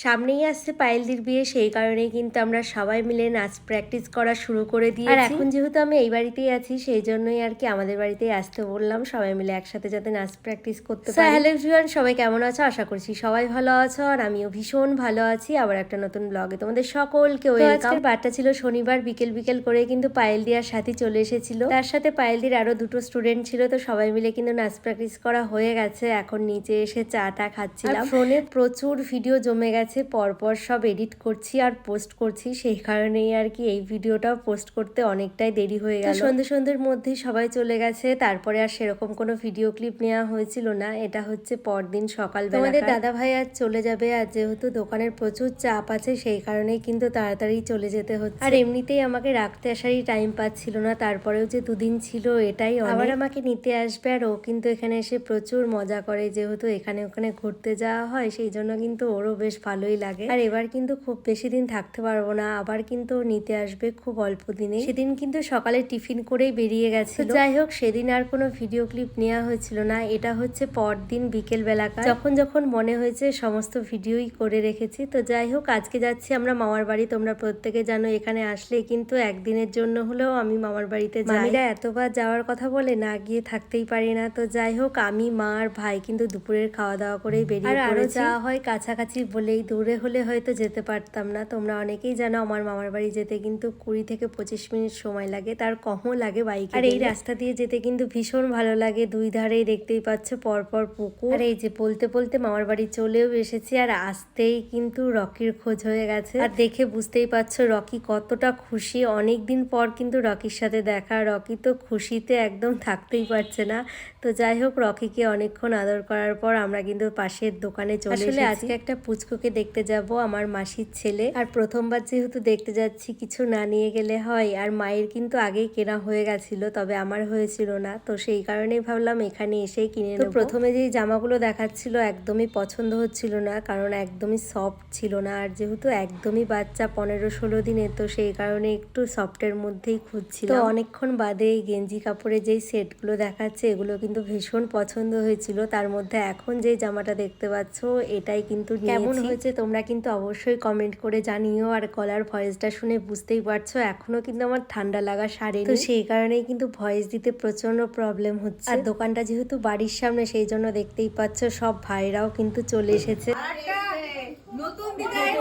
সামনেই আসছে পায়েলদির বিয়ে, সেই কারণেই কিন্তু আমরা সবাই মিলে নাচ প্র্যাকটিস করা শুরু করে দিয়েছি। আর এখন যেহেতু আমি এই বাড়িতেই আছি, সেই জন্যই আর কি আমাদের বাড়িতেই আসতে বললাম, সবাই মিলে একসাথে যাতে নাচ প্র্যাকটিস করতে পারি। হ্যালো এভরিওয়ান, সবাই কেমন আছো? আশা করছি সবাই ভালো আছো, আর আমিও ভীষণ ভালো আছি। আবার একটা নতুন ব্লগে তোমাদের সকলকে ওয়েলকাম। আজকের বারটা ছিল শনিবার, বিকেল বিকেল করে কিন্তু পায়েলদি আর সাথী চলে এসেছিল। তার সাথে পায়েলদির আরো দুটো স্টুডেন্ট ছিল, তো সবাই মিলে কিন্তু নাচ প্র্যাকটিস করা হয়ে গেছে। এখন নিচে এসে চাটা খাচ্ছিলাম। ফোনে প্রচুর ভিডিও জমে গেছে, পরপর সব এডিট করছি আর পোস্ট করছি, সেই কারণেই আর কি এই ভিডিওটাও পোস্ট করতে অনেকটাই দেরি হয়ে গেল। সন্ধ্যের মধ্যেই সবাই চলে গেছে, তারপরে আর সেরকম কোনো ভিডিও ক্লিপ নেওয়া হয়েছিল না। এটা হচ্ছে পরদিন সকালবেলা। আমাদের দাদা ভাই আজ চলে যাবে, আর যেহেতু দোকানের প্রচুর চাপ আছে, সেই কারণেই কিন্তু তাড়াতাড়ি চলে যেতে হচ্ছে। আর এমনিতেই আমাকে রাখতে আসারই টাইম পাচ্ছিল না, তারপরেও যে দুদিন ছিল এটাই আবার আমাকে নিতে আসবে। আর ও কিন্তু এখানে এসে প্রচুর মজা করে, যেহেতু এখানে ওখানে ঘুরতে যাওয়া হয়, সেই জন্য কিন্তু ওরও বেশ ভালোই লাগে। আর এবার কিন্তু খুব বেশি দিন থাকতে পারবো না, আবার কিন্তু নিতে আসবে খুব অল্প দিনে। সেদিন কিন্তু সকালে টিফিন করেই বেরিয়ে গেছে। যাই হোক, সেদিন আর কোনো ভিডিও ক্লিপ নেওয়া হয়েছিল না। এটা হচ্ছে পরদিন বিকেল বেলাকার, যখন যখন মনে হয়েছে সমস্ত ভিডিওই করে রেখেছি। তো যাই হোক, আজকে যাচ্ছি আমরা মামার বাড়ি। তোমরা প্রত্যেকে জানো এখানে আসলে কিন্তু একদিনের জন্য হলেও আমি মামার বাড়িতে যাই। মামিরা এতবার যাওয়ার কথা বলে, না গিয়ে থাকতেই পারি না। তো যাই হোক, আমি মা আর ভাই কিন্তু দুপুরের খাওয়া দাওয়া করেই বেরিয়ে পড়েছি। আর আরো যাওয়া হয় কাছাকাছি বলেই, দূরে হলে হয়তো যেতে পারতাম না। তোমরা অনেকেই জানো আমার মামার বাড়ি যেতে কিন্তু 20 থেকে 25 মিনিট সময় লাগে, তার কমও লাগে বাইকে। আর এই রাস্তা দিয়ে যেতে কিন্তু ভীষণ ভালো লাগে। দুই ধারেই দেখতেই পাচ্ছ পরপর পুকুর। আর এই যে বলতে বলতে মামার বাড়ি চলেও এসেছি, আর আসতেই কিন্তু রকির খোঁজ হয়ে গেছে। আর দেখে বুঝতেই পারছো রকি কতটা খুশি। অনেকদিন পর কিন্তু রকির সাথে দেখা। রকি তো খুশিতে একদম থাকতেই পারছে না। তো যাই হোক, রকিকে অনেকক্ষণ আদর করার পর আমরা কিন্তু পাশের দোকানে চলে এসেছি। আজকে একটা পুচকুকে দেখতে যাব, আমার মাসির ছেলে। আর প্রথমবার যেহেতু দেখতে যাচ্ছি, কিছু না নিয়ে গেলে হয়। আর মায়ের কিন্তু আগেই কেনা হয়ে গেছিল, তবে আমার হয়েছিল না, তো সেই কারণেই ভাবলাম এখানে এসেই কিনে নেব। প্রথমে যেই জামাগুলো দেখাচ্ছিল একদমই পছন্দ হচ্ছিল না, কারণ একদমই সফট ছিল না। আর যেহেতু একদমই বাচ্চা 15-16 দিনের, তো সেই কারণে একটু সফটের মধ্যেই খুঁজছিলাম। তো অনেকক্ষণ বাদে এই গেঞ্জি কাপড়ের যেই সেটগুলো দেখাচ্ছে, এগুলো কিন্তু ভীষণ পছন্দ হয়েছিল। তার মধ্যে এখন যেই জামাটা দেখতে পাচ্ছ, এটাই কিন্তু কেমন হয়েছে তোমরা কিন্তু অবশ্যই কমেন্ট করে জানিও। আর গলার ভয়েসটা শুনে বুঝতেই পারছো এখনো কিন্তু আমার ঠান্ডা লাগা সারেনি, তো সেই কারণেই কিন্তু ভয়েস দিতে প্রচন্ড প্রবলেম হচ্ছে। আর দোকানটা যেহেতু বাড়ির সামনে, সেই জন্য দেখতেই পাচ্ছ সব ভাইরাও কিন্তু চলে এসেছে। নতুন বিদায়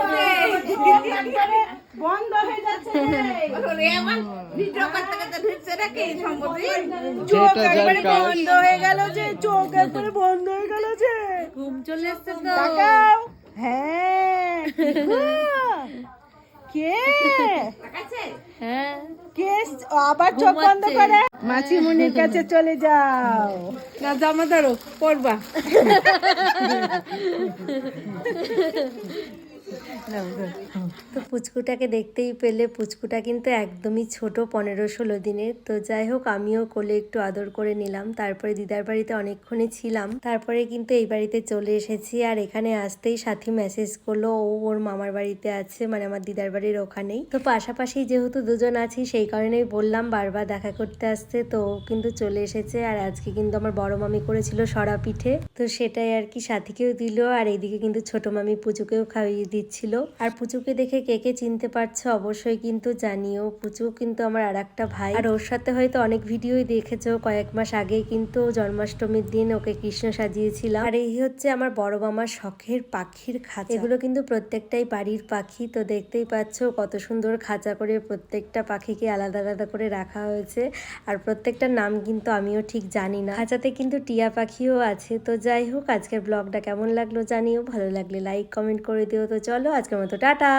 বন্ধ হয়ে যাচ্ছে আমার ভিডিও করতে করতে ঢুকছে নাকি সম্ভবই চোখ একবারে বন্ধ হয়ে গেল, যে চোখ একবারে বন্ধ হয়ে গেল, যে ঘুম চলে এসেছে তো তাকাও। হ্যাঁ কে হ্যাঁ কে আবার চোখ বন্ধ করে মাছিমুনির কাছে চলে যাও না, জামা ধরো পরবা। তো পুচকুটাকে দেখতেই পেলে, পুচকুটা কিন্তু একদমই ছোট, 15-16 দিনের। তো যাই হোক, আমিও কোলে একটু আদর করে নিলাম। তারপরে দিদার বাড়িতে অনেকক্ষণই ছিলাম, তারপরে কিন্তু এই বাড়িতে চলে এসেছি। আর এখানে আসতেই সাথী মেসেজ করলো ও ওর মামার বাড়িতে আছে, মানে আমার দিদার বাড়ির ওখানেই। তো পাশাপাশি যেহেতু দুজন আছি, সেই কারণেই বললাম বারবার দেখা করতে আসতে। তো ও কিন্তু চলে এসেছে। আর আজকে কিন্তু আমার বড় মামি করেছিল সরা পিঠে, তো সেটাই আর কি সাথীকেও দিল। আর এইদিকে কিন্তু ছোট মামি পুচুকেও খাইয়ে দিচ্ছিল। আর পুচুকে দেখে কে কে চিনতে পারছো অবশ্যই কিন্তু জানিও। পুচু কিন্তু আমার আর একটা ভাই, আর ওর সাথে হয়তো অনেক ভিডিওই দেখেছো। কয়েক মাস আগেই কিন্তু জন্মাষ্টমীর দিন ওকে কৃষ্ণ সাজিয়েছিলাম। আর এই হচ্ছে আমার বড় মামার শখের পাখির খাঁচা। এগুলো কিন্তু প্রত্যেকটাই বাড়ির পাখি। তো দেখতেই পাচ্ছ কত সুন্দর খাঁচা করে প্রত্যেকটা পাখিকে আলাদা আলাদা করে রাখা হয়েছে। আর প্রত্যেকটার নাম কিন্তু আমিও ঠিক জানি না। খাঁচাতে কিন্তু টিয়া পাখিও আছে। তো যাই হোক, আজকের ব্লগটা কেমন লাগলো জানিও। ভালো লাগলে লাইক কমেন্ট করে দিও। তো চলো আজকের মতো টাটা।